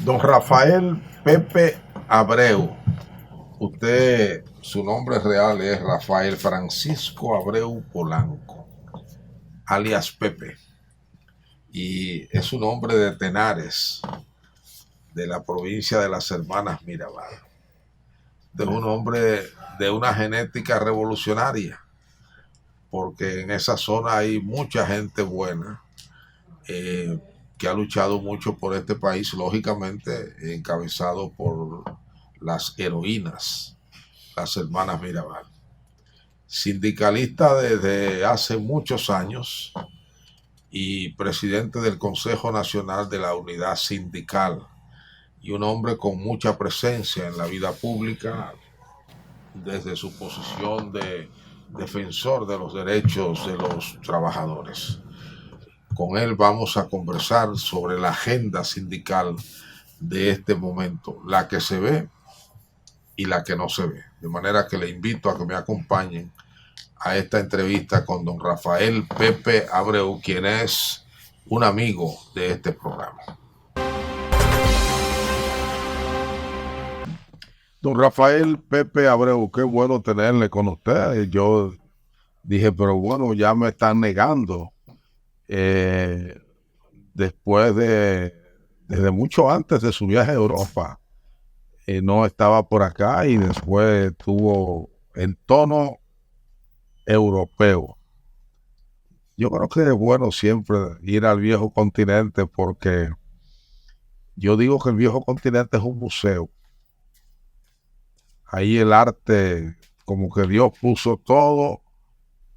Don Rafael Pepe Abreu, usted, su nombre real es Rafael Francisco Abreu Polanco, alias Pepe, y es un hombre de Tenares, de la provincia de las Hermanas Mirabal. Es un hombre de una genética revolucionaria, porque en esa zona hay mucha gente buena, que ha luchado mucho por este país, lógicamente encabezado por las heroínas, las hermanas Mirabal. Sindicalista desde hace muchos años y presidente del Consejo Nacional de la Unidad Sindical, y un hombre con mucha presencia en la vida pública desde su posición de defensor de los derechos de los trabajadores. Con él vamos a conversar sobre la agenda sindical de este momento, la que se ve y la que no se ve. De manera que le invito a que me acompañen a esta entrevista con don Rafael Pepe Abreu, quien es un amigo de este programa. Don Rafael Pepe Abreu, qué bueno tenerle con usted. Yo dije, pero bueno, ya me están negando. Después desde mucho antes de su viaje a Europa, no estaba por acá y después estuvo en tono europeo. Yo creo que es bueno siempre ir al viejo continente, porque yo digo que el viejo continente es un museo. Ahí el arte, como que Dios puso todo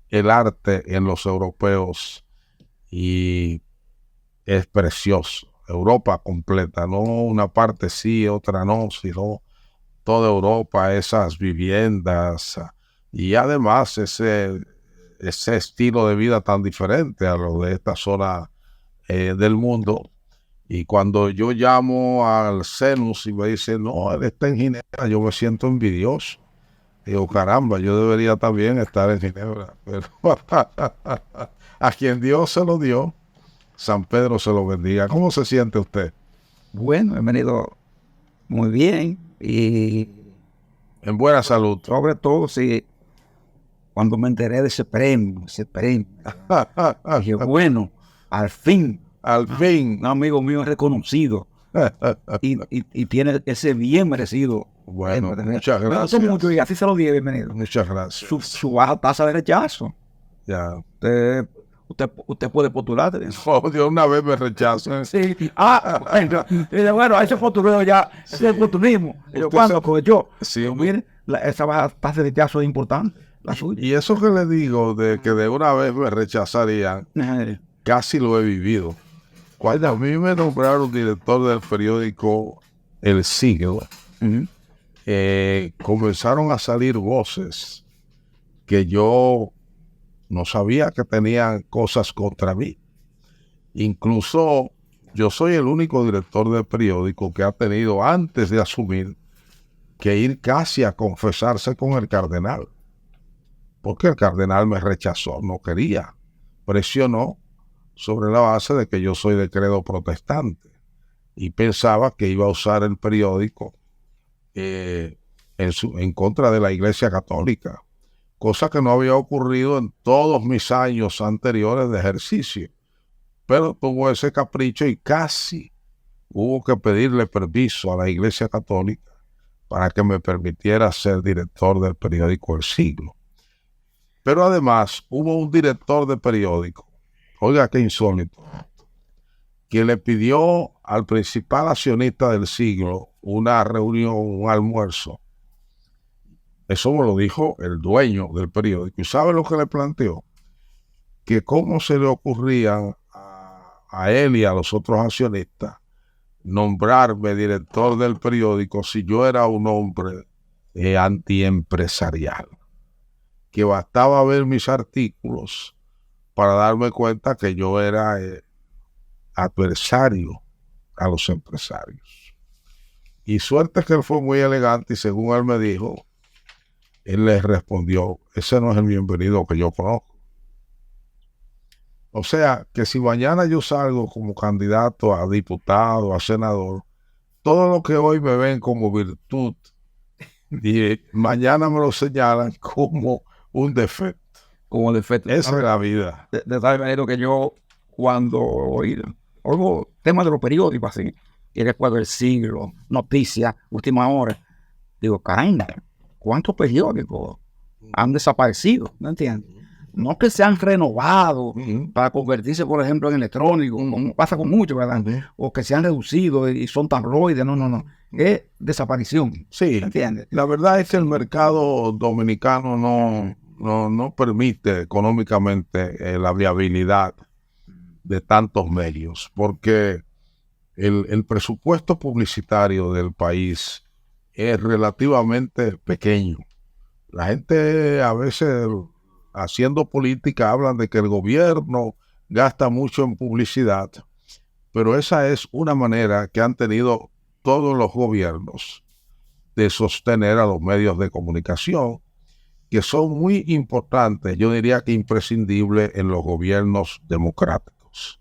el arte en los europeos y es precioso. Europa completa, no una parte sí, otra no, sino toda Europa, esas viviendas y además ese estilo de vida tan diferente a lo de esta zona del mundo. Y cuando yo llamo al CENUS y me dicen, no, él está en Ginebra, yo me siento envidioso. Digo, caramba, yo debería también estar en Ginebra. Pero a quien Dios se lo dio, San Pedro se lo bendiga. ¿Cómo se siente usted? Bueno, he venido muy bien y en buena salud. Sobre todo, sí, cuando me enteré de ese premio, dije, bueno, al fin, un amigo mío es reconocido y tiene ese bien merecido. Bueno, muchas gracias. Mucho, y así se lo di, bienvenido. Muchas gracias. Su baja tasa de rechazo. Ya. Usted puede postular. Oh, de una vez me rechazan. Sí. Bueno, ese postulado ya, ese es el oportunismo. ¿Cuándo? Pues yo. Sí. Mire, esa baja tasa de rechazo es importante. La suya. Y eso que le digo de que de una vez me rechazarían, casi lo he vivido. Cuando a mí me nombraron director del periódico El Siglo, comenzaron a salir voces que yo no sabía que tenían cosas contra mí. Incluso yo soy el único director del periódico que ha tenido, antes de asumir, que ir casi a confesarse con el cardenal. Porque el cardenal me rechazó, no quería. Presionó sobre la base de que yo soy de credo protestante y pensaba que iba a usar el periódico en contra de la Iglesia Católica, cosa que no había ocurrido en todos mis años anteriores de ejercicio. Pero tuvo ese capricho y casi hubo que pedirle permiso a la Iglesia Católica para que me permitiera ser director del periódico El Siglo. Pero además hubo un director de periódico, oiga qué insólito, que le pidió al principal accionista del Siglo una reunión, un almuerzo. Eso me lo dijo el dueño del periódico. ¿Y sabe lo que le planteó? Que cómo se le ocurría a él y a los otros accionistas nombrarme director del periódico si yo era un hombre antiempresarial, que bastaba ver mis artículos para darme cuenta que yo era adversario a los empresarios. Y suerte que él fue muy elegante y, según él me dijo, él les respondió, ese no es el bienvenido que yo conozco. O sea, que si mañana yo salgo como candidato a diputado, a senador, todo lo que hoy me ven como virtud, y mañana me lo señalan como un defecto. Como defecto. Esa es la vida. De tal manera que yo, cuando oigo temas de los periódicos así, y recuerdo El Siglo, Noticias, Última Hora, digo, caramba, ¿cuántos periódicos han desaparecido? ¿No entiendes? No que se han renovado para convertirse, por ejemplo, en electrónico, como pasa con muchos, ¿verdad? O que se han reducido y son tabloides. No. Es desaparición. Sí, ¿Entiendes? la verdad es que el mercado dominicano no permite económicamente la viabilidad de tantos medios, porque el presupuesto publicitario del país es relativamente pequeño. La gente a veces, haciendo política, hablan de que el gobierno gasta mucho en publicidad, pero esa es una manera que han tenido todos los gobiernos de sostener a los medios de comunicación, que son muy importantes, yo diría que imprescindibles en los gobiernos democráticos.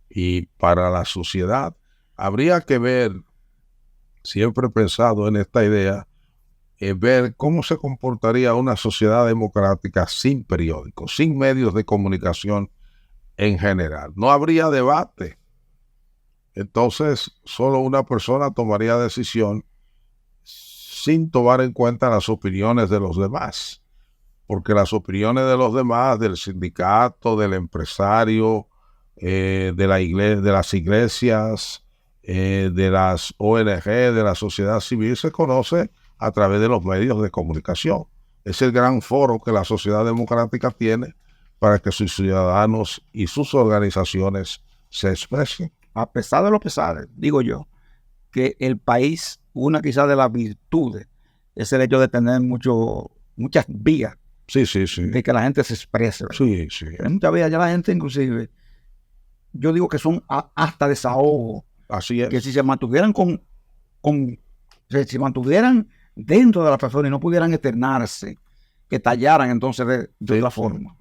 Y para la sociedad habría que ver, siempre he pensado en esta idea, ver cómo se comportaría una sociedad democrática sin periódicos, sin medios de comunicación en general. No habría debate. Entonces, solo una persona tomaría decisión sin tomar en cuenta las opiniones de los demás, porque las opiniones de los demás, del sindicato, del empresario, de la iglesia, de las iglesias, de las ONG, de la sociedad civil, se conoce a través de los medios de comunicación. Es el gran foro que la sociedad democrática tiene para que sus ciudadanos y sus organizaciones se expresen. A pesar de los pesares, digo yo, que el país, una quizás de las virtudes, es el hecho de tener muchas vías. Sí. De que la gente se exprese. Sí. Hay muchas vías, ya la gente inclusive, yo digo que son hasta desahogo. Así es. Que si se mantuvieran si mantuvieran dentro de la persona y no pudieran externarse, que tallaran entonces de otra forma.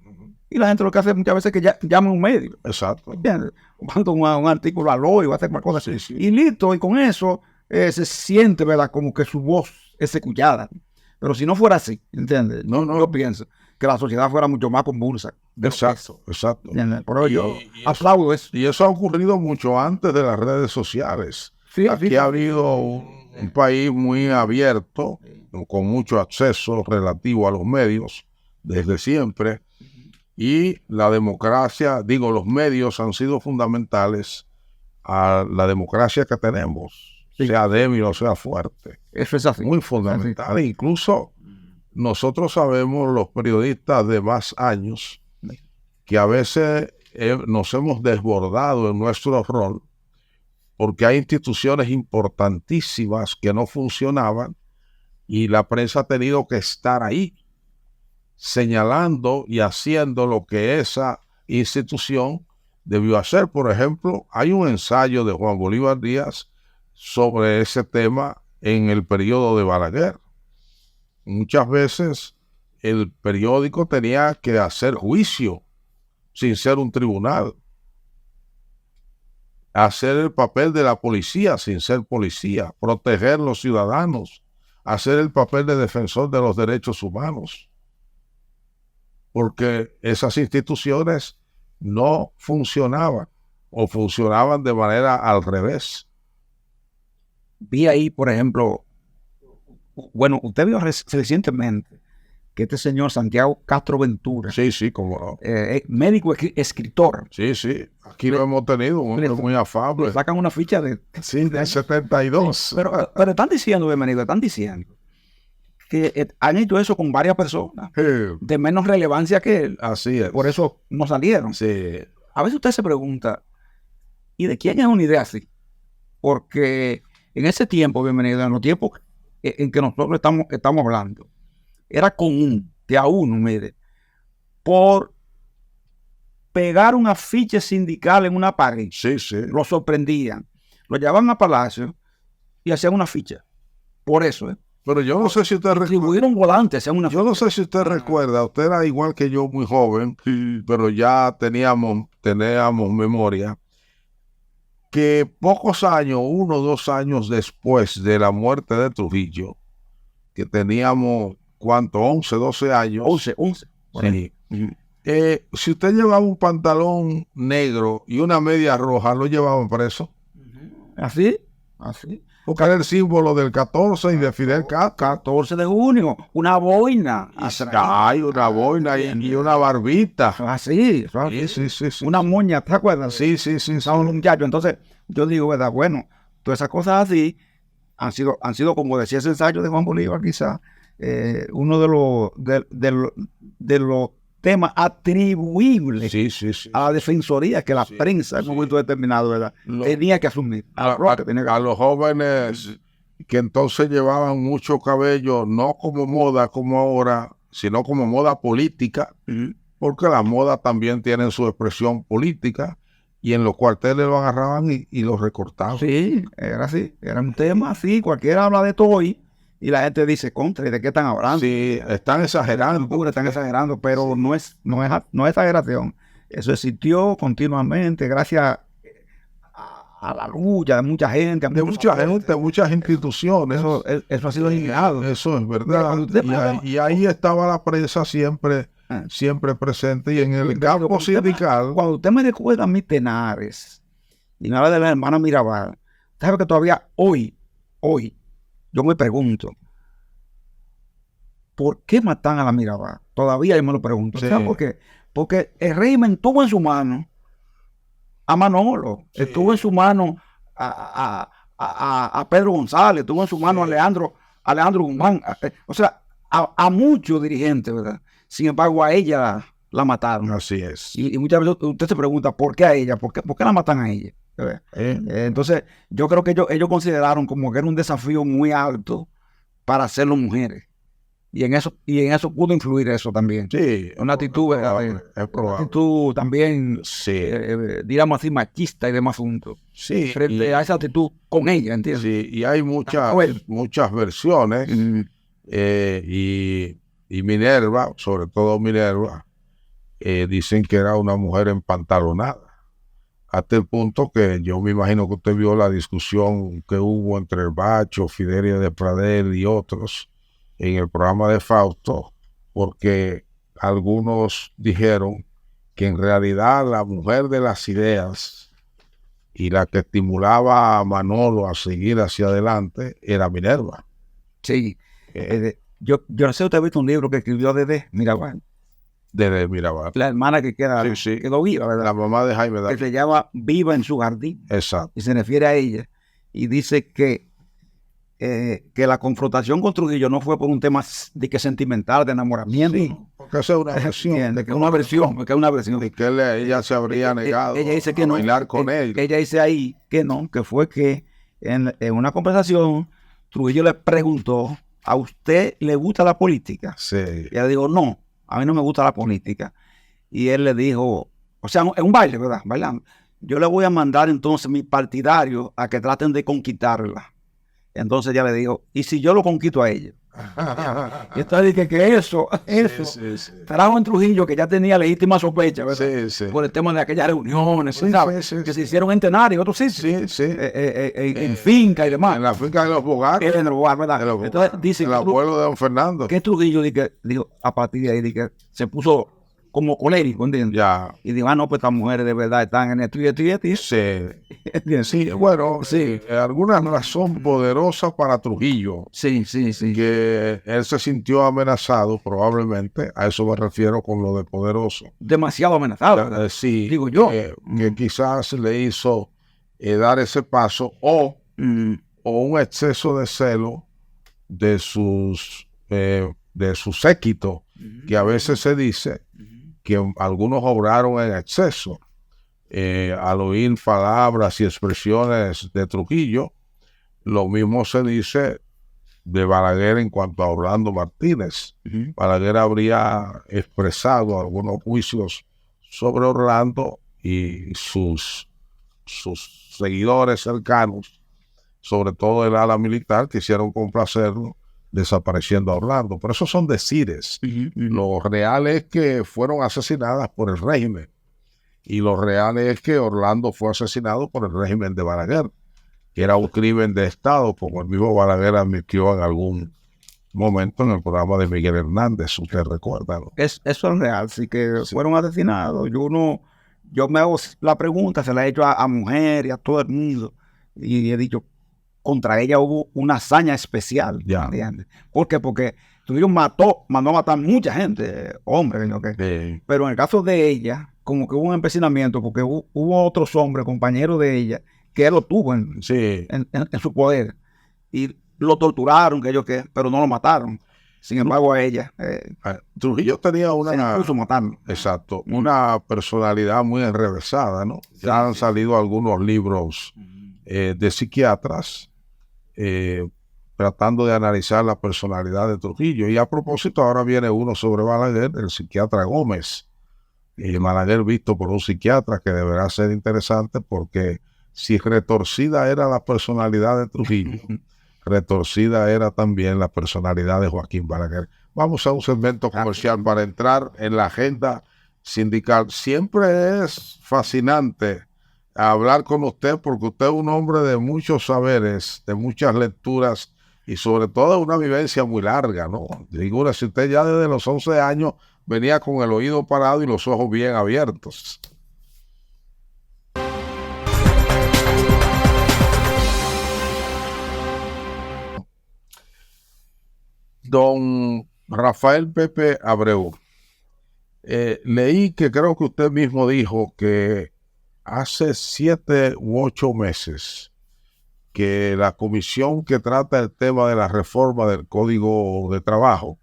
Y la gente lo que hace muchas veces es que llama a un medio. Exacto. Manda un artículo al hoy, va a hacer más cosas. Sí. Y listo, y con eso se siente, ¿verdad? Como que su voz es escuchada. Pero si no fuera así, ¿entiendes? No. Yo pienso que la sociedad fuera mucho más convulsa. Exacto. ¿Entiendes? Por ello, aplaudo eso. Y eso ha ocurrido mucho antes de las redes sociales. Sí, aquí ha habido un país muy abierto, con mucho acceso relativo a los medios desde siempre. Y la democracia, los medios han sido fundamentales a la democracia que tenemos, sea débil o sea fuerte. Eso es así. Muy fundamental. Así. Incluso nosotros sabemos, los periodistas de más años, que a veces nos hemos desbordado en nuestro rol porque hay instituciones importantísimas que no funcionaban y la prensa ha tenido que estar ahí, señalando y haciendo lo que esa institución debió hacer. Por ejemplo, hay un ensayo de Juan Bolívar Díaz sobre ese tema en el periodo de Balaguer. Muchas veces el periódico tenía que hacer juicio sin ser un tribunal, hacer el papel de la policía sin ser policía, proteger a los ciudadanos, hacer el papel de defensor de los derechos humanos, porque esas instituciones no funcionaban o funcionaban de manera al revés. Vi ahí, por ejemplo, bueno, usted vio recientemente que este señor Santiago Castro Ventura, sí, cómo no, médico, escritor. Sí, aquí lo hemos tenido, un hombre muy afable. Le sacan una ficha de 72. Sí, pero están diciendo, bienvenido, que han hecho eso con varias personas de menos relevancia que él. Así es. Por eso no salieron. Sí. A veces usted se pregunta, ¿y de quién es una idea así? Porque en ese tiempo, bienvenido, en los tiempos en que nosotros estamos hablando, era común que a uno, mire, por pegar un afiche sindical en una pared, lo sorprendían, lo llevaban a Palacio y hacían una ficha. Por eso, Pero yo no sé si usted recuerda. Un volante, hacían una ficha. Yo no sé si usted recuerda, usted era igual que yo, muy joven, pero ya teníamos memoria. que pocos años, 1 o 2 años después de la muerte de Trujillo, que teníamos, ¿cuánto? 11, 12 años. 11. Sí. Si usted llevaba un pantalón negro y una media roja, ¿lo llevaban preso? Así. Porque era el símbolo del 14 y de Fidel Castro. 14 de junio, una boina. Hay una boina y una barbita. Así. Sí. Una moña, ¿te acuerdas? Sí. Estaban los muchachos. Entonces, yo digo, ¿verdad? Bueno, todas esas cosas así han sido como decía ese ensayo de Juan Bolívar, quizás, uno de los temas atribuibles a la defensoría que la prensa en un momento determinado, ¿verdad? Tenía que asumir. A los jóvenes que entonces llevaban mucho cabello, no como moda como ahora, sino como moda política, porque las modas también tienen su expresión política, y en los cuarteles lo agarraban y lo recortaban. Sí, era así, era un tema así, cualquiera habla de todo hoy, y la gente dice, contra, ¿y de qué están hablando? Sí, están exagerando. Están exagerando, pero no es exageración. Eso existió continuamente gracias a la lucha de mucha gente. De muchas instituciones. Eso ha sido eliminado. Eso es verdad. Y ahí estaba la prensa siempre presente. Y en el campo sindical. Cuando usted me recuerda a mis tenares y me habla de la hermana Mirabal, ¿sabe que todavía hoy, yo me pregunto, ¿por qué matan a la Mirabal? Todavía yo me lo pregunto. Sí. ¿Sabes por qué? Porque el régimen tuvo en su mano a Manolo, tuvo en su mano a Pedro González, tuvo en su mano a Alejandro Guzmán, o sea, a muchos dirigentes, ¿verdad? Sin embargo, a ella la Así es. Y muchas veces usted se pregunta, ¿por qué a ella? ¿Por qué la matan a ella? Entonces, yo creo que ellos consideraron como que era un desafío muy alto para hacerlo mujeres. Y en eso pudo influir eso también. Sí. Una actitud, es probable. Una actitud también, digamos así, machista y demás asuntos. Sí. Frente a esa actitud con ella, ¿entiendes? Sí, y hay muchas versiones. Y Minerva, sobre todo Minerva, dicen que era una mujer empantalonada. Hasta el punto que yo me imagino que usted vio la discusión que hubo entre el Bacho, Fidelia de Pradel y otros en el programa de Fausto, porque algunos dijeron que en realidad la mujer de las ideas y la que estimulaba a Manolo a seguir hacia adelante era Minerva. Sí. Yo no sé si usted ha visto un libro que escribió Desde Mirabal. Desde Mirabal. La hermana que quedó viva, ¿verdad? La mamá de Jaime que se llama Viva en su jardín. Exacto. Y se refiere a ella. Y dice que la confrontación con Trujillo no fue por un tema de que sentimental, de enamoramiento. Sí, porque esa es una versión. De que es una versión. De que ella se habría negado ella dice que a bailar con él. Ella dice ahí que no, que fue que en una conversación Trujillo le preguntó, ¿a usted le gusta la política? Sí. Y ella dijo, no, a mí no me gusta la política. Y él le dijo, o sea, en un baile, ¿verdad? Bailando. Yo le voy a mandar entonces mis partidarios a que traten de conquistarla. Entonces ella le dijo, ¿y si yo lo conquisto a ella? Y entonces dije que eso trajo en Trujillo, que ya tenía legítima sospecha, ¿verdad? Por el tema de aquellas reuniones, que se hicieron en Tenares y otros sitios, en finca y demás. En la finca de los Bogares. En el Bogar, ¿verdad? Entonces dice el abuelo de don Fernando. Que Trujillo dijo, a partir de ahí, se puso como colérico, ¿entiendes? Ya. Y digo, no, pues estas mujeres de verdad están en esto y esto y esto. Sí, bueno, alguna razón poderosa para Trujillo. Sí. Que él se sintió amenazado, probablemente. A eso me refiero con lo de poderoso. Demasiado amenazado. Sí. Digo yo. Que quizás le hizo dar ese paso o un exceso de celo de su séquito, que a veces se dice que algunos obraron en exceso al oír palabras y expresiones de Trujillo. Lo mismo se dice de Balaguer en cuanto a Orlando Martínez. Balaguer habría expresado algunos juicios sobre Orlando y sus seguidores cercanos, sobre todo el ala militar, quisieron complacerlo desapareciendo a Orlando. Pero esos son decires. Lo real es que fueron asesinadas por el régimen. Y lo real es que Orlando fue asesinado por el régimen de Balaguer, que era un crimen de Estado, como el mismo Balaguer admitió en algún momento en el programa de Miguel Hernández, usted recuerda, ¿no? Eso es real, sí que fueron asesinados. Yo me hago la pregunta, se la he hecho a mujeres y a todo el mundo, y he dicho, contra ella hubo una hazaña especial. Ya. ¿Entiendes? ¿Por qué? Porque Trujillo mandó a matar mucha gente, hombres, ¿no? Sí. Pero en el caso de ella, como que hubo un empecinamiento, porque hubo otros hombres, compañeros de ella, que él lo tuvo en su poder. Y lo torturaron, pero no lo mataron. Sin embargo, a ella Trujillo tenía una... incluso matarlo. Exacto, una personalidad muy enrevesada, ¿no? Ya han salido algunos libros de psiquiatras tratando de analizar la personalidad de Trujillo. Y a propósito, ahora viene uno sobre Balaguer, el psiquiatra Gómez. Balaguer visto por un psiquiatra, que deberá ser interesante, porque si retorcida era la personalidad de Trujillo, retorcida era también la personalidad de Joaquín Balaguer. Vamos a un segmento comercial para entrar en la agenda sindical. Siempre es fascinante hablar con usted, porque usted es un hombre de muchos saberes, de muchas lecturas y sobre todo una vivencia muy larga, ¿no? Figura, si usted ya desde los 11 años venía con el oído parado y los ojos bien abiertos. Don Rafael Pepe Abreu, leí que creo que usted mismo dijo que hace 7 u 8 meses que la comisión que trata el tema de la reforma del Código de Trabajo,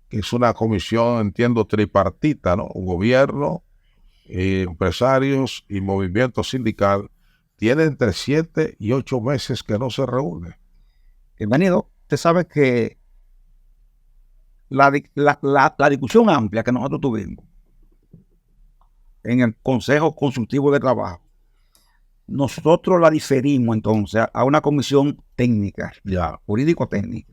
que es una comisión, entiendo, tripartita, ¿no? Un gobierno, empresarios y movimiento sindical, tiene entre 7 y 8 meses que no se reúne. Bienvenido. Usted sabe que la discusión amplia que nosotros tuvimos en el Consejo Consultivo de Trabajo, nosotros la diferimos entonces a una comisión técnica, jurídico-técnica.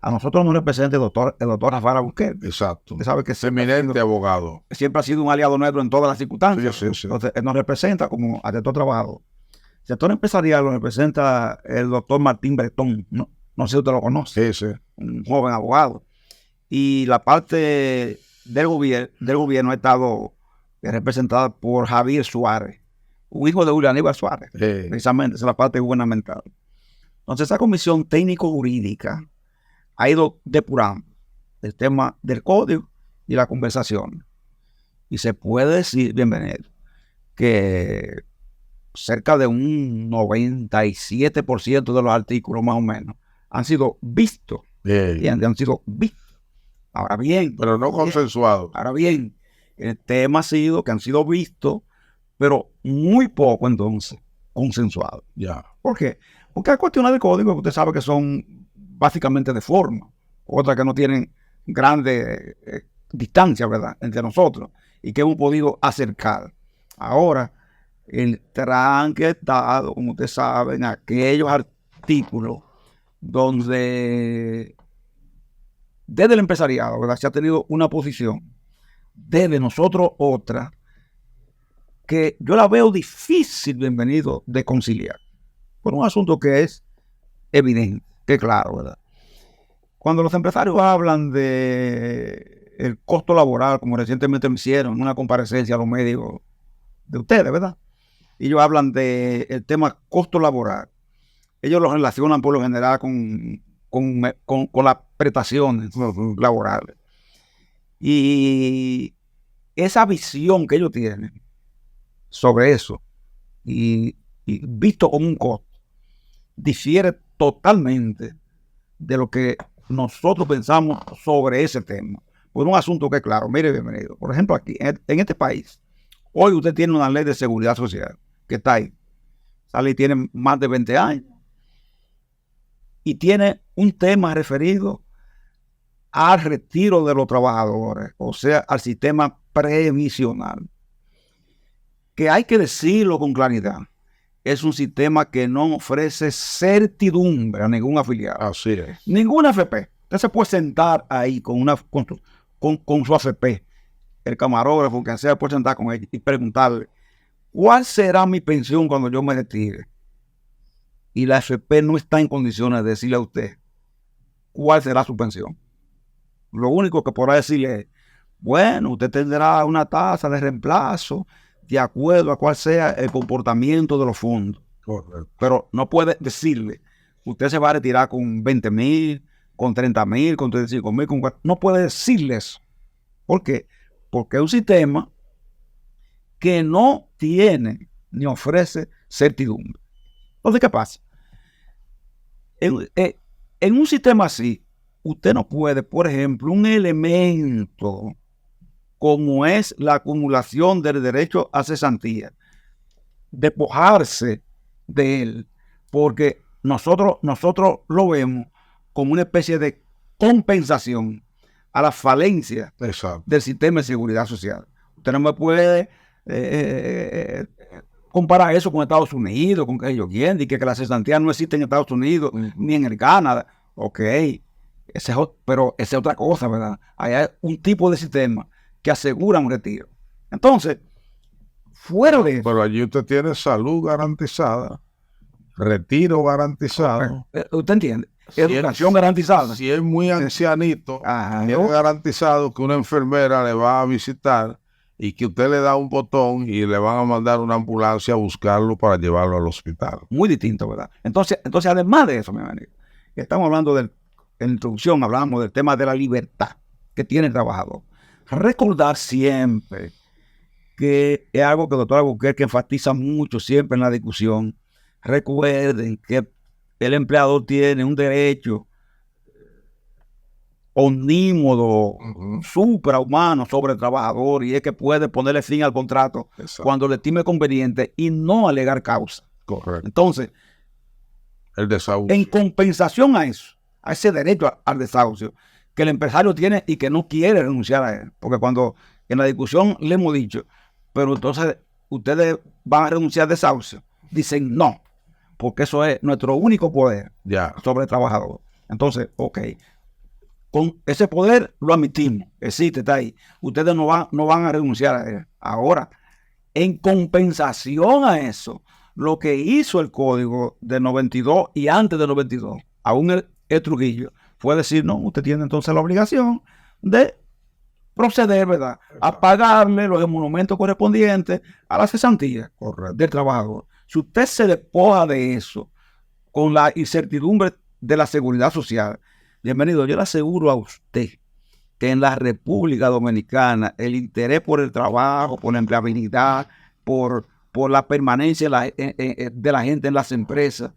A nosotros nos representa el doctor Rafael Albuquerque. Exacto. Usted sabe que eminente abogado. Siempre ha sido un aliado nuestro en todas las circunstancias. Sí. Entonces, él nos representa como asesor trabajo. El sector empresarial lo representa el doctor Martín Bretón. No sé si usted lo conoce. Sí. Un joven abogado. Y la parte del gobierno ha estado representada por Javier Suárez, un hijo de Julio Aníbal Suárez. Precisamente, esa es la parte gubernamental. Entonces, esa comisión técnico-jurídica ha ido depurando el tema del código y la conversación. Y se puede decir, bienvenido, que cerca de un 97% de los artículos, más o menos, han sido vistos. Han sido vistos. Ahora bien. Pero no consensuados. Ahora bien, el tema ha sido que han sido vistos, pero muy poco entonces consensuados. ¿Por qué? Porque hay cuestiones de código que usted sabe que son básicamente de forma, otras que no tienen grandes distancias, ¿verdad?, entre nosotros, y que hemos podido acercar. Ahora, el tranque está, como usted sabe, en aquellos artículos donde desde el empresariado, ¿verdad?, se ha tenido una posición, desde nosotros otra, que yo la veo difícil, bienvenido, de conciliar, por un asunto que es evidente, que claro, ¿verdad? Cuando los empresarios hablan de el costo laboral, como recientemente me hicieron en una comparecencia a los médicos de ustedes, ¿verdad? Ellos hablan del tema costo laboral. Ellos lo relacionan por lo general con las prestaciones laborales. Y esa visión que ellos tienen sobre eso, y visto como un costo, difiere totalmente de lo que nosotros pensamos sobre ese tema. Por un asunto que, claro, mire, bienvenido. Por ejemplo, aquí, en este país, hoy usted tiene una ley de seguridad social que está ahí. Esa ley tiene más de 20 años. Y tiene un tema referido al retiro de los trabajadores, o sea, al sistema previsional. Que hay que decirlo con claridad. Es un sistema que no ofrece certidumbre a ningún afiliado. Así es. Ninguna AFP. Usted se puede sentar ahí con su AFP. El camarógrafo, quien sea, puede sentar con él y preguntarle ¿cuál será mi pensión cuando yo me retire? Y la AFP no está en condiciones de decirle a usted cuál será su pensión. Lo único que podrá decirle es, bueno, usted tendrá una tasa de reemplazo de acuerdo a cuál sea el comportamiento de los fondos. Correcto. Pero no puede decirle, usted se va a retirar con 20,000, con 30,000, con 35,000, con 40. No puede decirle eso. ¿Por qué? Porque es un sistema que no tiene ni ofrece certidumbre. Entonces, ¿qué pasa? En un sistema así, usted no puede, por ejemplo, un elemento como es la acumulación del derecho a cesantía, despojarse de él, porque nosotros lo vemos como una especie de compensación a la falencia del sistema de seguridad social. Usted no me puede comparar eso con Estados Unidos, con que ellos quieren, y que la cesantía no existe en Estados Unidos, ni en el Canadá. Ok, pero esa es otra cosa, ¿verdad? Hay un tipo de sistema que asegura un retiro. Entonces, fuera de eso. Pero allí usted tiene salud garantizada, retiro garantizado. ¿Usted entiende? Educación garantizada. Si es muy ancianito, tiene garantizado que una enfermera le va a visitar y que usted le da un botón y le van a mandar una ambulancia a buscarlo para llevarlo al hospital. Muy distinto, ¿verdad? Entonces además de eso, mi amigo, estamos hablando en la introducción, hablamos del tema de la libertad que tiene el trabajador. Recordar siempre que es algo que el doctor Albuquerque enfatiza mucho siempre en la discusión. Recuerden que el empleador tiene un derecho omnímodo, suprahumano sobre el trabajador, y es que puede ponerle fin al contrato cuando le estime conveniente y no alegar causa. Correcto. Entonces, el desahucio, en compensación a eso, a ese derecho al desahucio que el empresario tiene y que no quiere renunciar a él, porque cuando en la discusión le hemos dicho, pero entonces ustedes van a renunciar al desahucio, dicen no, porque eso es nuestro único poder sobre el trabajador. Entonces, ok, con ese poder lo admitimos, existe, está ahí. Ustedes no van a renunciar a él. Ahora, en compensación a eso, lo que hizo el código de 92 y antes de 92, aún el Trujillo, fue decir, no, usted tiene entonces la obligación de proceder, ¿verdad?, a pagarle los emolumentos correspondientes a la cesantía del trabajador. Si usted se despoja de eso con la incertidumbre de la seguridad social, bienvenido, yo le aseguro a usted que en la República Dominicana el interés por el trabajo, por la empleabilidad, por la permanencia de la gente en las empresas,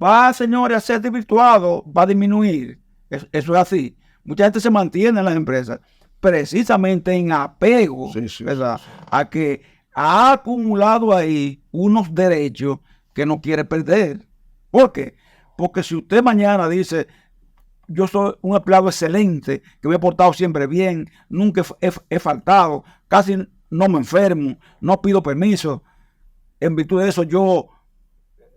va, señores, a ser desvirtuado, va a disminuir. Eso es así. Mucha gente se mantiene en las empresas precisamente en apego, ¿verdad?, a que ha acumulado ahí unos derechos que no quiere perder. ¿Por qué? Porque si usted mañana dice, yo soy un empleado excelente, que me he portado siempre bien, nunca he faltado, casi no me enfermo, no pido permiso, en virtud de eso yo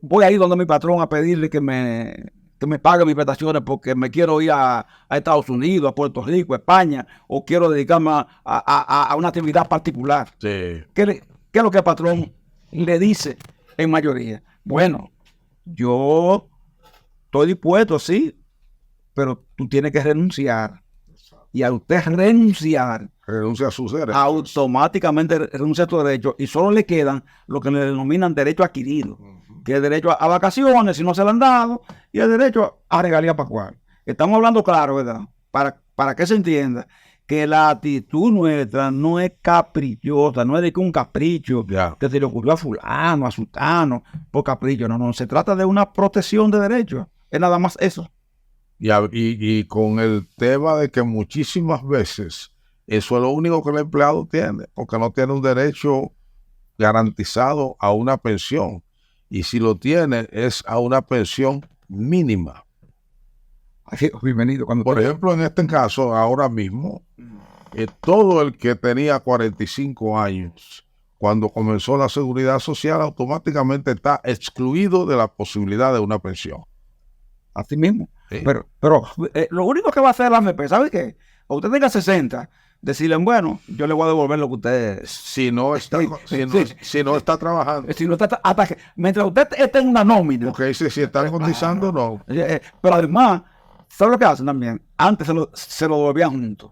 voy a ir donde mi patrón a pedirle que me pague mis prestaciones porque me quiero ir a Estados Unidos, a Puerto Rico, a España, o quiero dedicarme a una actividad particular. Sí. ¿Qué es lo que el patrón le dice en mayoría? Bueno, yo estoy dispuesto, sí, pero tú tienes que renunciar. Y al usted renuncia a sus derechos. Automáticamente renuncia a sus derechos y solo le quedan lo que le denominan derecho adquirido, que es el derecho a vacaciones si no se le han dado y el derecho a regalía pascual. Estamos hablando claro, ¿verdad? Para que se entienda que la actitud nuestra no es caprichosa, no es de que un capricho que se le ocurrió a fulano, a sultano, por capricho. No, se trata de una protección de derechos. Es nada más eso. Y con el tema de que muchísimas veces eso es lo único que el empleado tiene, porque no tiene un derecho garantizado a una pensión. Y si lo tiene, es a una pensión mínima. Bienvenido. Por ejemplo, en este caso, ahora mismo, todo el que tenía 45 años cuando comenzó la seguridad social automáticamente está excluido de la posibilidad de una pensión. Así mismo. Sí. Pero lo único que va a hacer la AFP, ¿sabe qué? O usted tenga 60, decirle, bueno, yo le voy a devolver lo que usted... Si no está, si no está trabajando. Si no está, mientras usted esté en una nómina. Porque si está cotizando, no. Pero además, ¿sabe lo que hacen también? Antes se lo devolvían juntos.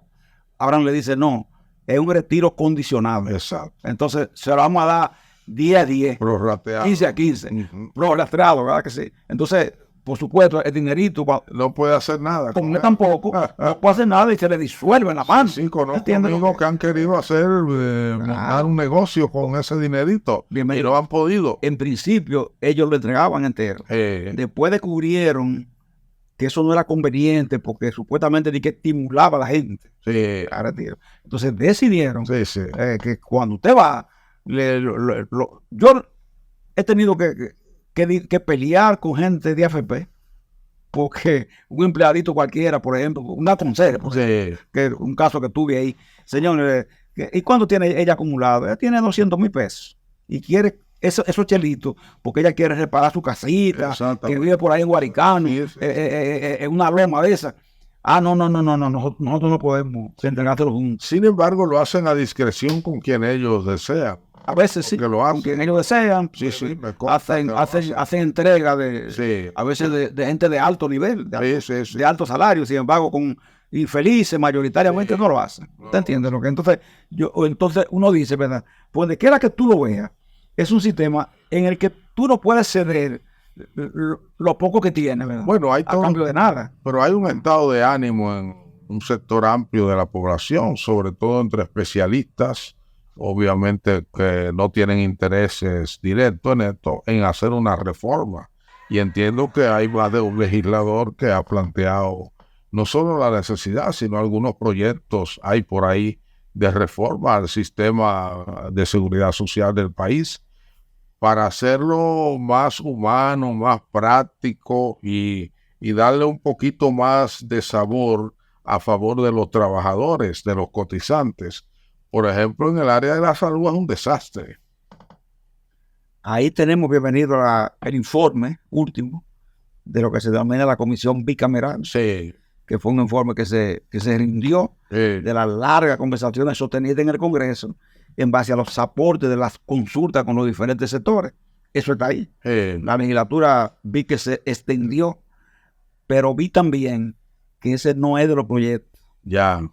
Ahora le dicen, no, es un retiro condicionado. Exacto. Entonces, se lo vamos a dar 10 a 10. Prorrateado. 15 a 15. Prorrateado, ¿verdad que sí? Entonces, por supuesto, el dinerito... No puede hacer nada. Con él tampoco. No puede hacer nada y se le disuelve en la mano. Sí, conozco amigos que han querido hacer, montar un negocio con ese dinerito. Y no han podido. En principio, ellos lo entregaban entero. Después descubrieron que eso no era conveniente porque supuestamente ni que estimulaba a la gente. Sí. Entonces decidieron que cuando usted va, yo he tenido que pelear con gente de AFP porque un empleadito cualquiera, por ejemplo, una consejera, que un caso que tuve ahí, señor, ¿y cuánto tiene ella acumulado? Ella tiene 200,000 pesos y quiere esos chelitos, porque ella quiere reparar su casita, que vive por ahí en Guaricano, en una loma de esa. No, nosotros no podemos entregártelo juntos. Sin embargo, lo hacen a discreción con quien ellos desean. A veces sí, con quien ellos desean. Hacen entrega a veces de gente de alto nivel, de alto salario, sin embargo, con infelices mayoritariamente no lo hacen. ¿Te entiendes lo que? Entonces uno dice, ¿verdad? Pues donde quiera que tú lo veas, es un sistema en el que tú no puedes ceder lo poco que tienes, ¿verdad? Bueno, a cambio de nada. Pero hay un estado de ánimo en un sector amplio de la población, sobre todo entre especialistas, obviamente que no tienen intereses directos en esto, en hacer una reforma. Y entiendo que hay más de un legislador que ha planteado no solo la necesidad, sino algunos proyectos hay por ahí de reforma al sistema de seguridad social del país para hacerlo más humano, más práctico y darle un poquito más de sabor a favor de los trabajadores, de los cotizantes. Por ejemplo, en el área de la salud es un desastre. Ahí tenemos bienvenido el informe último de lo que se denomina la comisión bicameral. Sí. Que fue un informe que se rindió de las largas conversaciones sostenidas en el Congreso en base a los aportes de las consultas con los diferentes sectores. Eso está ahí. La legislatura vi que se extendió, pero vi también que ese no es de los proyectos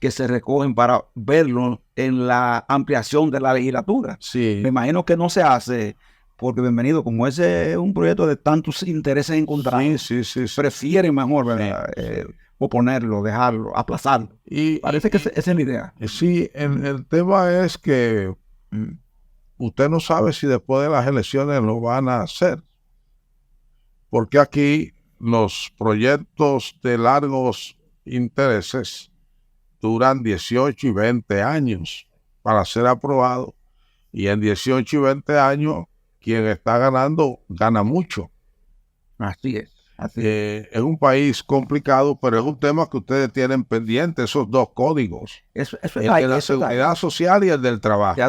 que se recogen para verlo en la ampliación de la legislatura. Sí. Me imagino que no se hace porque, bienvenido, como ese es un proyecto de tantos intereses encontrados, prefieren mejor, ¿verdad? Oponerlo, dejarlo, aplazarlo. Parece que esa es la idea. Sí, el tema es que usted no sabe si después de las elecciones lo van a hacer. Porque aquí los proyectos de largos intereses duran 18 y 20 años para ser aprobados. Y en 18 y 20 años, quien está ganando, gana mucho. Así es. Es un país complicado, pero es un tema que ustedes tienen pendiente, esos dos códigos. El de la seguridad social y el del trabajo.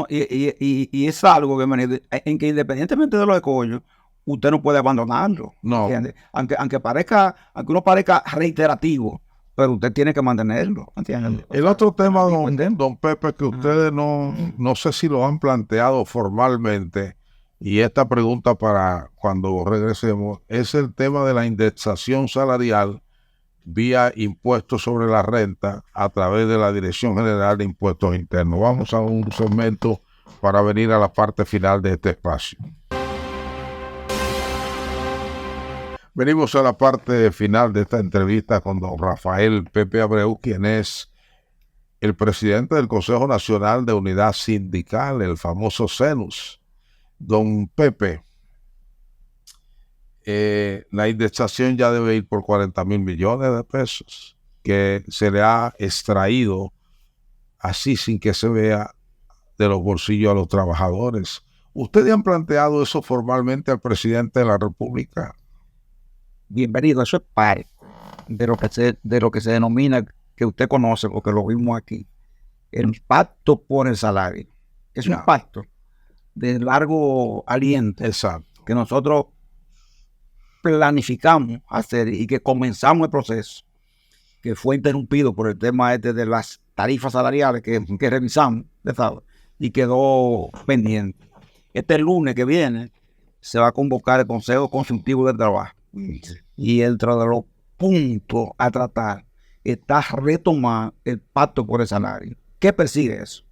Y es algo en que independientemente de los escollos, usted no puede abandonarlo. No. Aunque uno parezca reiterativo, pero usted tiene que mantenerlo. ¿Entiendes? El otro tema, don Pepe, que ustedes no sé si lo han planteado formalmente, y esta pregunta para cuando regresemos, es el tema de la indexación salarial vía impuestos sobre la renta a través de la Dirección General de Impuestos Internos. Vamos a un segmento para venir a la parte final de este espacio. Venimos a la parte final de esta entrevista con don Rafael Pepe Abreu, quien es el presidente del Consejo Nacional de Unidad Sindical, el famoso CENUS. Don Pepe, la indexación ya debe ir por 40,000 millones de pesos que se le ha extraído así sin que se vea de los bolsillos a los trabajadores. ¿Ustedes han planteado eso formalmente al presidente de la República? Bienvenido, eso es parte de lo que se denomina, que usted conoce porque lo vimos aquí, el pacto por el salario. Es un pacto de largo aliento. Exacto. Que nosotros planificamos hacer y que comenzamos el proceso, que fue interrumpido por el tema de las tarifas salariales que revisamos, ¿sabes? Y quedó pendiente. Este lunes que viene se va a convocar el Consejo Consultivo de Trabajo. Y entre los puntos a tratar está retomar el pacto por el salario. ¿Qué persigue eso?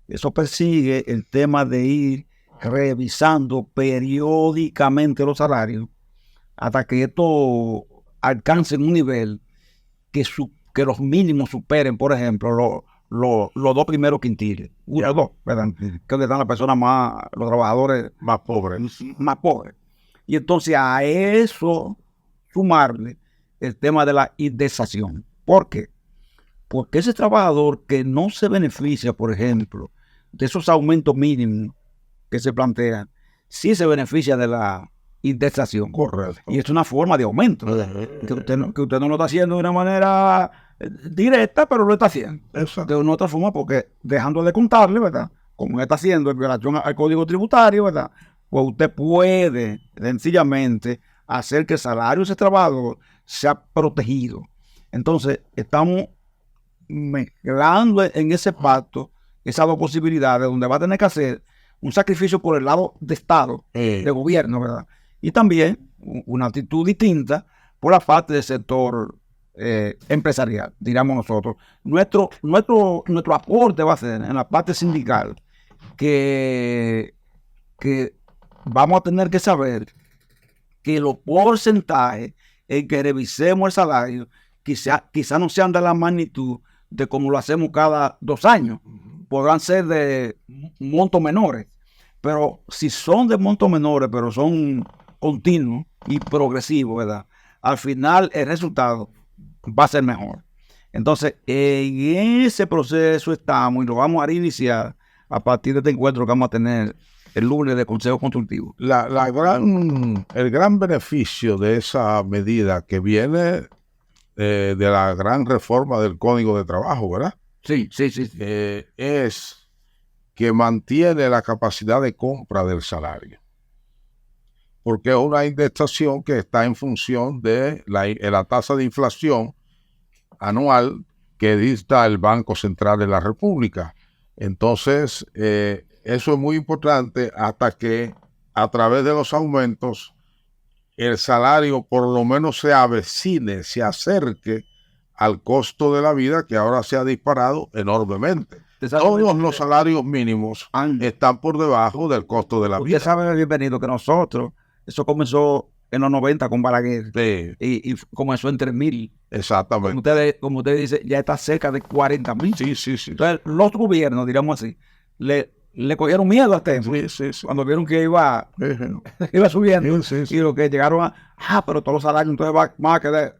Eso persigue el tema de ir revisando periódicamente los salarios hasta que esto alcance un nivel que los mínimos superen, por ejemplo, los 2 primeros quintiles. Uno o dos, ¿verdad? Que es donde están las personas los trabajadores más pobres. Más pobres. Y entonces a eso sumarle el tema de la indexación. ¿Por qué? Porque ese trabajador que no se beneficia, por ejemplo, de esos aumentos mínimos que se plantean, sí se beneficia de la indexación. Correcto. Y es una forma de aumento, que usted no lo está haciendo de una manera directa, pero lo está haciendo. Exacto. De una otra forma, porque dejando de contarle, ¿verdad? Como está haciendo en violación al Código Tributario, ¿verdad? Pues usted puede sencillamente hacer que el salario de ese trabajador sea protegido. Entonces, estamos mezclando en ese pacto esas dos posibilidades, donde va a tener que hacer un sacrificio por el lado de Estado, de gobierno, ¿verdad? Y también una actitud distinta por la parte del sector empresarial, diríamos nosotros. Nuestro aporte va a ser en la parte sindical que vamos a tener que saber que los porcentajes en que revisemos el salario quizá no sean de la magnitud de como lo hacemos cada 2 años. Podrán ser de montos menores, pero si son de montos menores, pero son continuos y progresivos, ¿verdad? Al final el resultado va a ser mejor. Entonces, en ese proceso estamos y lo vamos a reiniciar a partir de este encuentro que vamos a tener el lunes de Consejo Consultivo. El gran beneficio de esa medida que viene de la gran reforma del Código de Trabajo, ¿verdad? Sí. Es que mantiene la capacidad de compra del salario. Porque es una indexación que está en función de la tasa de inflación anual que dicta el Banco Central de la República. Entonces, eso es muy importante hasta que a través de los aumentos el salario por lo menos se avecine, se acerque al costo de la vida que ahora se ha disparado enormemente. Todos los salarios mínimos están por debajo del costo de la vida. Usted sabe, bienvenido, que nosotros, eso comenzó en los 90 con Balaguer, sí. y comenzó en 3,000. Exactamente. Como usted dice, ya está cerca de 40,000. Sí. Entonces, los gobiernos, diríamos así, le cogieron miedo a tema. Sí. Cuando vieron que iba subiendo. Sí. Y lo que llegaron pero todos los salarios entonces van a quedar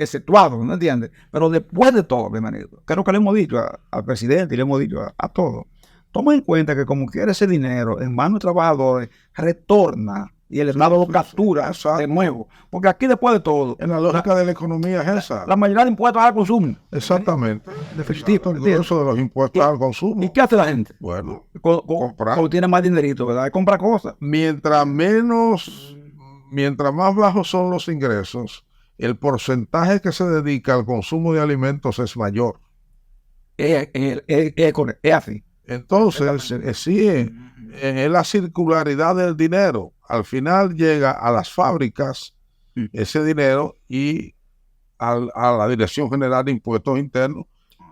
exceptuados, ¿no entiendes? Pero después de todo, bienvenido, creo que le hemos dicho al presidente y le hemos dicho a todos, toma en cuenta que como quiere ese dinero en manos de trabajadores, retorna y el Estado lo captura de nuevo. Porque aquí después de todo, en la lógica de la economía es esa. La mayoría de impuestos al consumo. Exactamente. Definitivo. Eso de los impuestos al consumo. ¿Y qué hace la gente? Bueno, comprar. Cuando tiene más dinerito, ¿verdad? Compra cosas. Mientras más bajos son los ingresos, el porcentaje que se dedica al consumo de alimentos es mayor. Es así. Entonces, sí, es la circularidad del dinero. Al final llega a las fábricas ese dinero y a la Dirección General de Impuestos Internos.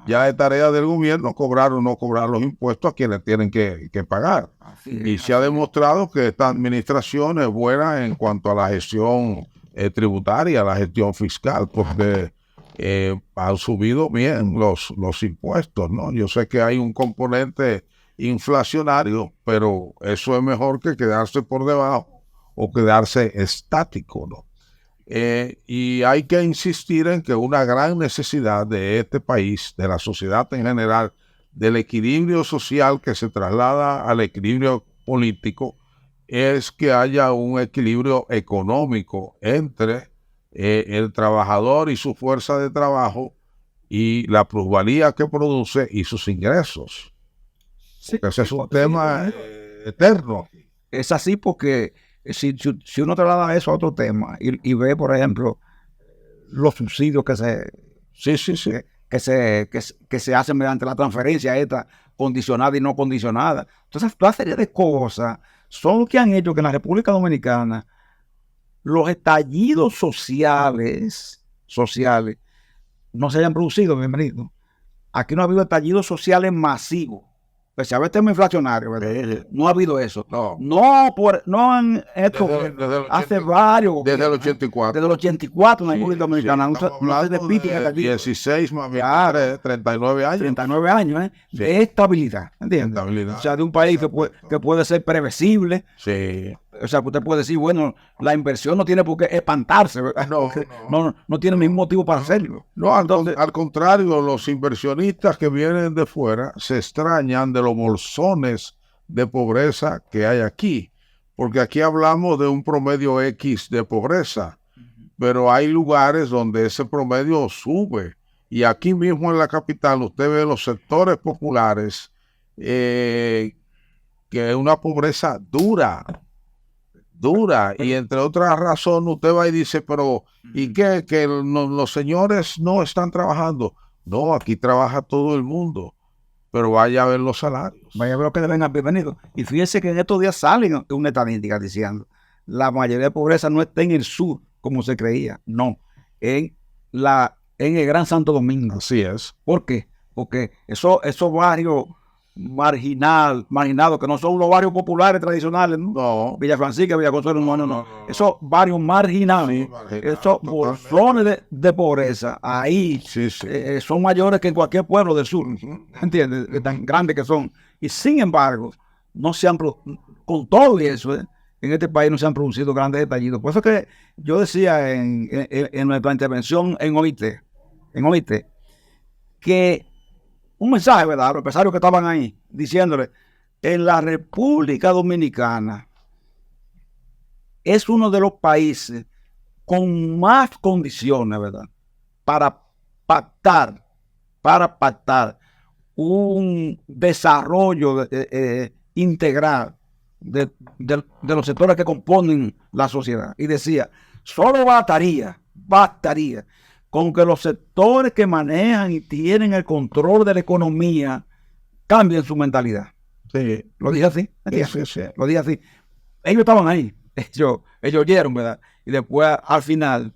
Ya es tarea del gobierno cobrar o no cobrar los impuestos a quienes tienen que pagar. Y se ha demostrado que esta administración es buena en cuanto a la gestión tributaria, la gestión fiscal, porque han subido bien los impuestos, ¿no? Yo sé que hay un componente inflacionario, pero eso es mejor que quedarse por debajo o quedarse estático, ¿no? Y hay que insistir en que una gran necesidad de este país, de la sociedad en general, del equilibrio social que se traslada al equilibrio político, es que haya un equilibrio económico entre el trabajador y su fuerza de trabajo y la plusvalía que produce y sus ingresos. Sí, ese es un tema eterno. Es así porque si uno traslada eso a otro tema y ve, por ejemplo, los subsidios que que se hacen mediante la transferencia esta condicionada y no condicionada. Entonces, toda serie de cosas son lo que han hecho que en la República Dominicana los estallidos sociales no se hayan producido, bienvenido. Aquí no ha habido estallidos sociales masivos. Especialmente el tema inflacionario, ¿verdad? No ha habido eso. No han hecho hace varios. Desde el 84. Desde el 84 en la República Dominicana. No se repite. 16 más bien, 39 años. 39 años, de estabilidad, ¿entiendes? O sea, de un país que puede ser previsible. Sí. O sea, que usted puede decir, bueno, la inversión no tiene por qué espantarse, ¿verdad? No tiene ningún motivo para hacerlo. No, al contrario, los inversionistas que vienen de fuera se extrañan de los bolsones de pobreza que hay aquí, porque aquí hablamos de un promedio X de pobreza, pero hay lugares donde ese promedio sube, y aquí mismo en la capital usted ve los sectores populares, que es una pobreza dura, y entre otras razones usted va y dice, pero ¿y qué? Que los señores no están trabajando. No, aquí trabaja todo el mundo, pero vaya a ver los salarios. Vaya a ver lo que deben haber venido. Y fíjese que en estos días salen una estadística diciendo, la mayoría de pobreza no está en el sur, como se creía, no, en el Gran Santo Domingo. Así es. ¿Por qué? Porque esos barrios marginados, que no son los barrios populares tradicionales, ¿no? Villa Francisca, Villa Consuelo, no. Esos barrios marginados, esos bolsones de pobreza, ahí son mayores que en cualquier pueblo del sur, ¿entiendes? Tan grandes que son. Y sin embargo, no se han con todo eso, en este país no se han producido grandes estallidos. Por eso que yo decía en nuestra intervención en OIT, que un mensaje, ¿verdad? A los empresarios que estaban ahí, diciéndole, en la República Dominicana es uno de los países con más condiciones, ¿verdad? Para pactar un desarrollo integral de los sectores que componen la sociedad. Y decía, solo bastaría con que los sectores que manejan y tienen el control de la economía cambien su mentalidad. Sí. Lo dije así. Sí. Lo dije así. Ellos estaban ahí. Ellos oyeron, ¿verdad? Y después, al final,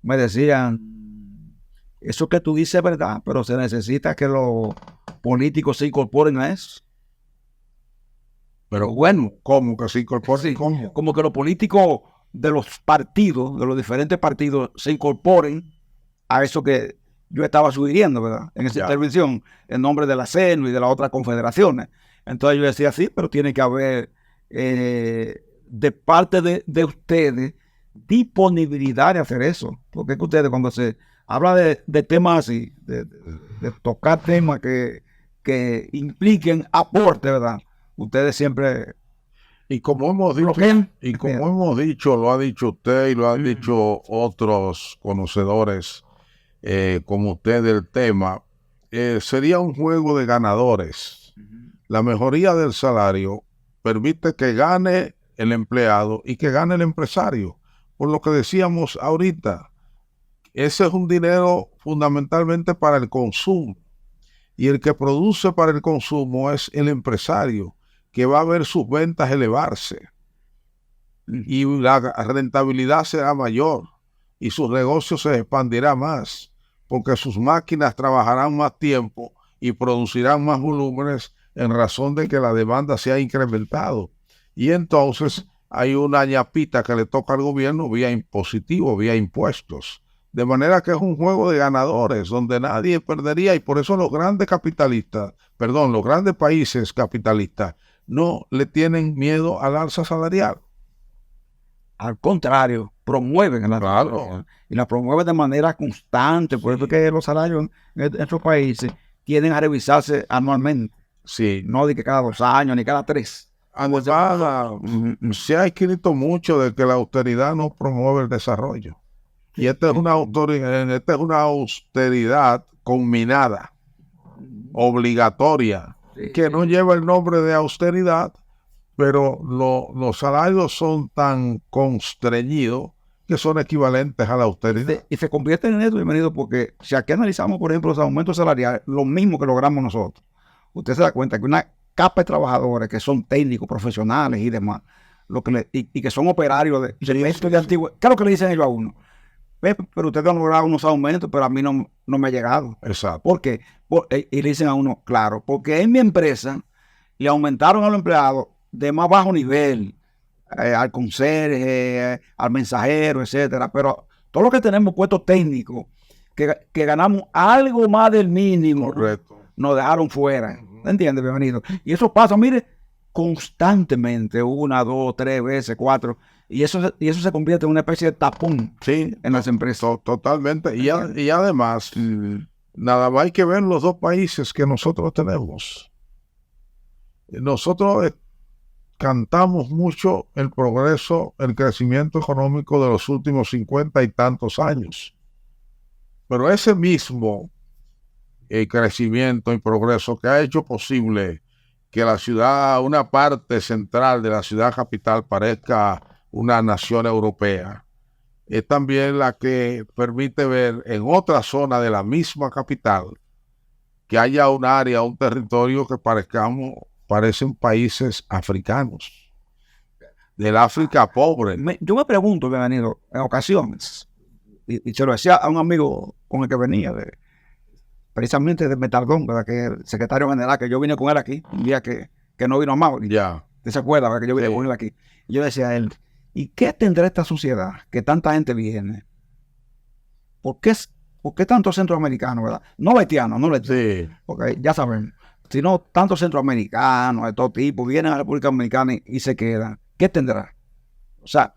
me decían, eso que tú dices es verdad, pero se necesita que los políticos se incorporen a eso. Pero bueno, ¿cómo que se incorporen? Sí, como que los políticos de los partidos, de los diferentes partidos, se incorporen a eso que yo estaba sugiriendo, ¿verdad? En esa intervención, en nombre de la CENU y de las otras confederaciones. Entonces yo decía, sí, pero tiene que haber de parte de ustedes disponibilidad de hacer eso. Porque es que ustedes, cuando se habla de temas así, de tocar temas que impliquen aporte, ¿verdad? Ustedes siempre... Y como hemos dicho, lo ha dicho usted y lo han dicho otros conocedores como usted del tema, sería un juego de ganadores. La mejoría del salario permite que gane el empleado y que gane el empresario. Por lo que decíamos ahorita, ese es un dinero fundamentalmente para el consumo. Y el que produce para el consumo es el empresario, que va a ver sus ventas elevarse. Y la rentabilidad será mayor. Y su negocio se expandirá más, porque sus máquinas trabajarán más tiempo y producirán más volúmenes en razón de que la demanda se ha incrementado. Y entonces hay una ñapita que le toca al gobierno vía impositivo, vía impuestos. De manera que es un juego de ganadores donde nadie perdería, y por eso los grandes países capitalistas no le tienen miedo al alza salarial. Al contrario, promueven la salarial, y la promueven de manera constante. Por eso es que los salarios en estos países tienden a revisarse anualmente. Sí. No de que cada 2 años ni cada 3. Además, se ha escrito mucho de que la austeridad no promueve el desarrollo. Y esta es una austeridad combinada, obligatoria, que no lleva el nombre de austeridad, pero los salarios son tan constreñidos que son equivalentes a la austeridad. Y se convierten en eso, bienvenido, porque si aquí analizamos, por ejemplo, los aumentos salariales, lo mismo que logramos nosotros. Usted se da cuenta que una capa de trabajadores que son técnicos, profesionales y demás, y que son operarios de antiguo, ¿qué es lo que le dicen ellos a uno? Pero ustedes han logrado unos aumentos, pero a mí no me ha llegado. Exacto. ¿Por qué? Y le dicen a uno, claro, porque en mi empresa le aumentaron a los empleados de más bajo nivel, al conserje, al mensajero, etcétera, pero todo lo que tenemos puestos técnicos, que ganamos algo más del mínimo, correcto, nos dejaron fuera. ¿Entiendes, bienvenido? Y eso pasa, mire, constantemente, 1, 2, 3 veces, 4, y eso se convierte en una especie de tapón, sí, en las empresas. Totalmente. Y además, nada más hay que ver los dos países que nosotros tenemos. Nosotros cantamos mucho el progreso, el crecimiento económico de los últimos 50 y tantos años. Pero ese mismo crecimiento y progreso que ha hecho posible que la ciudad, una parte central de la ciudad capital, parezca una nación europea, es también la que permite ver en otra zona de la misma capital que haya un área, un territorio que parecen países africanos, del África pobre. Yo me pregunto, bienvenido, en ocasiones, y se lo decía a un amigo con el que venía, precisamente de Metaldón, ¿verdad? Que el secretario general, que yo vine con él aquí, un día que no vino más. Ya. ¿Usted se acuerda, verdad? Que yo vine con él aquí? Y yo decía a él, ¿y qué tendrá esta sociedad que tanta gente viene? ¿Por qué tantos centroamericanos, verdad? No haitianos, no sí, porque ya saben, sino tantos centroamericanos de todo tipo, vienen a la República Dominicana y se quedan. ¿Qué tendrá? O sea,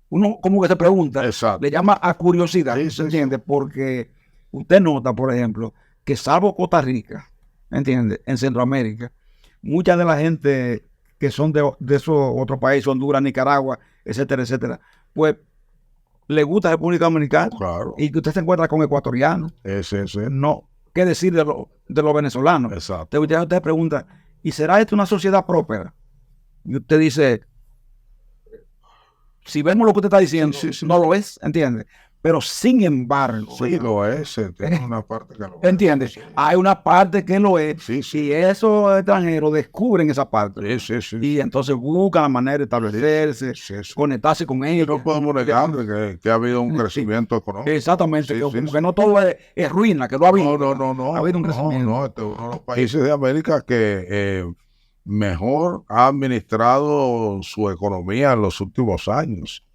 uno como que se pregunta, exacto, le llama a curiosidad, sí, ¿se entiende? Porque usted nota, por ejemplo, que salvo Costa Rica, ¿entiende? En Centroamérica, mucha de la gente que son de esos otros países, Honduras, Nicaragua, etcétera, etcétera, pues le gusta la República Dominicana. Claro. Y que usted se encuentra con ecuatorianos. No, ¿qué decir de los venezolanos? Exacto. Usted pregunta, ¿y será esto una sociedad próspera? Y usted dice, si vemos lo que usted está diciendo, sí. No lo es, ¿entiende? Pero sin embargo... Sí, lo es. Tiene una parte que lo es. ¿Entiendes? Sí. Hay una parte que lo es. Sí. Y esos extranjeros descubren esa parte. Sí. Y entonces buscan la manera de establecerse, conectarse con ellos. No podemos negar que ha habido un crecimiento económico. Exactamente. Que no todo es ruina, que no ha habido. No. Ha habido un crecimiento. No, este es uno de los países de América que mejor ha administrado su economía en los últimos años.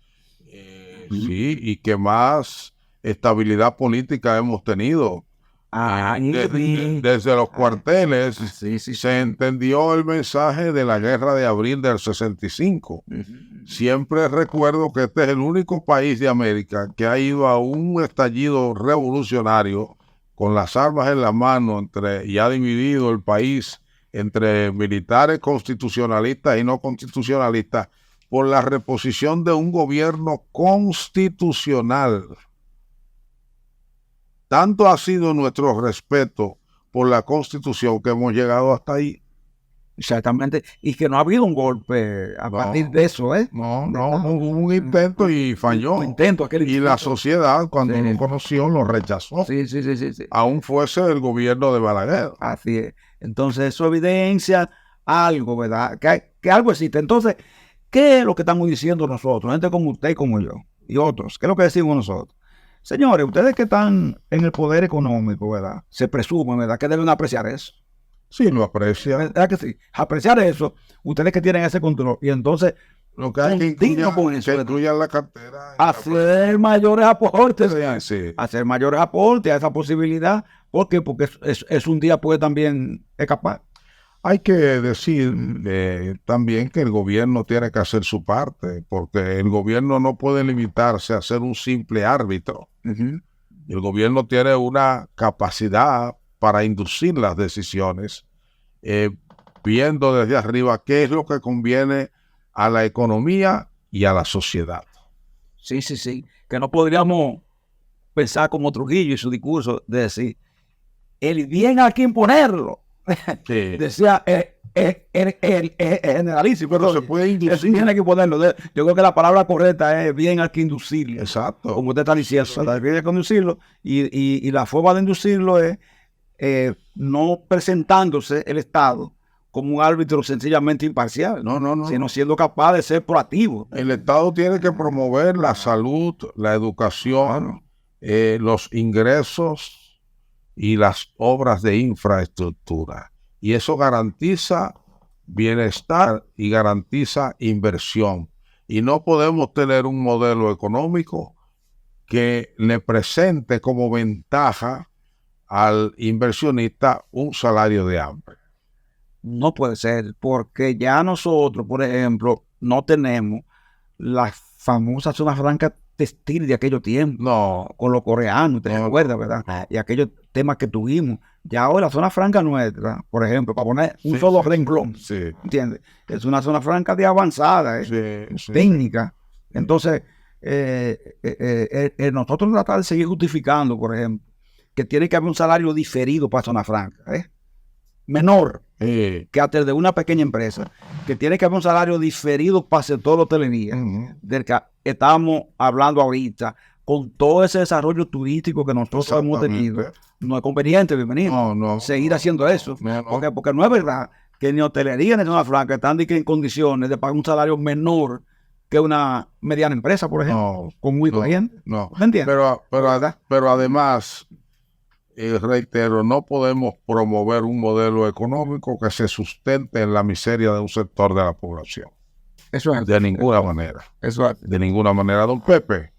Sí, y que más estabilidad política hemos tenido. Desde los cuarteles se entendió el mensaje de la guerra de abril del 65. Siempre recuerdo que este es el único país de América que ha ido a un estallido revolucionario con las armas en la mano y ha dividido el país entre militares constitucionalistas y no constitucionalistas, por la reposición de un gobierno constitucional. Tanto ha sido nuestro respeto por la Constitución que hemos llegado hasta ahí. Exactamente. Y que no ha habido un golpe a partir de eso, ¿eh? No, hubo un intento y falló. Y la sociedad, cuando lo conoció, lo rechazó. Sí. Aún fuese el gobierno de Balaguer. Así es. Entonces, eso evidencia algo, ¿verdad? Que algo existe. Entonces, ¿qué es lo que estamos diciendo nosotros? Gente como usted y como yo y otros. ¿Qué es lo que decimos nosotros? Señores, ustedes que están en el poder económico, ¿verdad? Se presume, ¿verdad? Que deben apreciar eso. Sí, lo aprecian. ¿Verdad que sí? Apreciar eso, ustedes que tienen ese control. Y entonces, lo que hay que incluyan la cartera. Hacer mayores aportes. Sí. Hacer mayores aportes a esa posibilidad. ¿Por qué? Porque es un día puede también escapar. Hay que decir también que el gobierno tiene que hacer su parte, porque el gobierno no puede limitarse a ser un simple árbitro. El gobierno tiene una capacidad para inducir las decisiones, viendo desde arriba qué es lo que conviene a la economía y a la sociedad. Sí. Que no podríamos pensar como Trujillo y su discurso de decir, el bien hay que imponerlo. Sí. Decía, generalísimo. Pero se puede inducir. Tiene que ponerlo. Yo creo que la palabra correcta es bien hay que inducirlo. Exacto. Como usted está diciendo, sí. Bien hay que inducirlo. Y la forma de inducirlo es no presentándose el Estado como un árbitro sencillamente imparcial, no, sino siendo capaz de ser proactivo. El Estado tiene que promover la salud, la educación, los ingresos y las obras de infraestructura. Y eso garantiza bienestar y garantiza inversión. Y no podemos tener un modelo económico que le presente como ventaja al inversionista un salario de hambre. No puede ser, porque ya nosotros, por ejemplo, no tenemos la famosa zona franca textil de aquellos tiempos. No. Con los coreanos, ¿te acuerdas, verdad? Y aquellos temas que tuvimos. Ya hoy la zona franca nuestra, por ejemplo, para poner un solo renglón, ¿entiendes? Es una zona franca de avanzada, técnica. Entonces, nosotros tratar de seguir justificando, por ejemplo, que tiene que haber un salario diferido para zona franca, menor que hasta el de una pequeña empresa, que tiene que haber un salario diferido para el sector de hotelería, del que estamos hablando ahorita, con todo ese desarrollo turístico que nosotros hemos tenido. No es conveniente, bienvenido, seguir haciendo eso, porque no es verdad que ni hotelería ni zona franca están en condiciones de pagar un salario menor que una mediana empresa, por ejemplo, con muy corriente. No. ¿Me entiendes? Pero además, reitero, no podemos promover un modelo económico que se sustente en la miseria de un sector de la población. Eso es. De ninguna manera. Eso es. De ninguna manera. Don Pepe,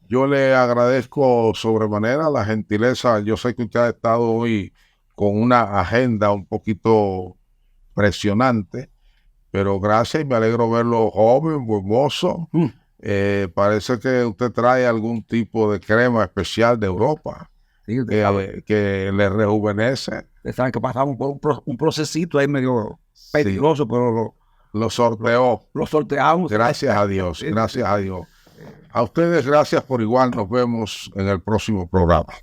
yo le agradezco sobremanera la gentileza. Yo sé que usted ha estado hoy con una agenda un poquito presionante, pero gracias y me alegro verlo joven, buen mozo. Parece que usted trae algún tipo de crema especial de Europa. Sí, que le rejuvenece. Saben que pasamos por un procesito ahí medio peligroso, pero lo sorteó. Lo sorteamos. Gracias a Dios, gracias a Dios. A ustedes, gracias por igual. Nos vemos en el próximo programa.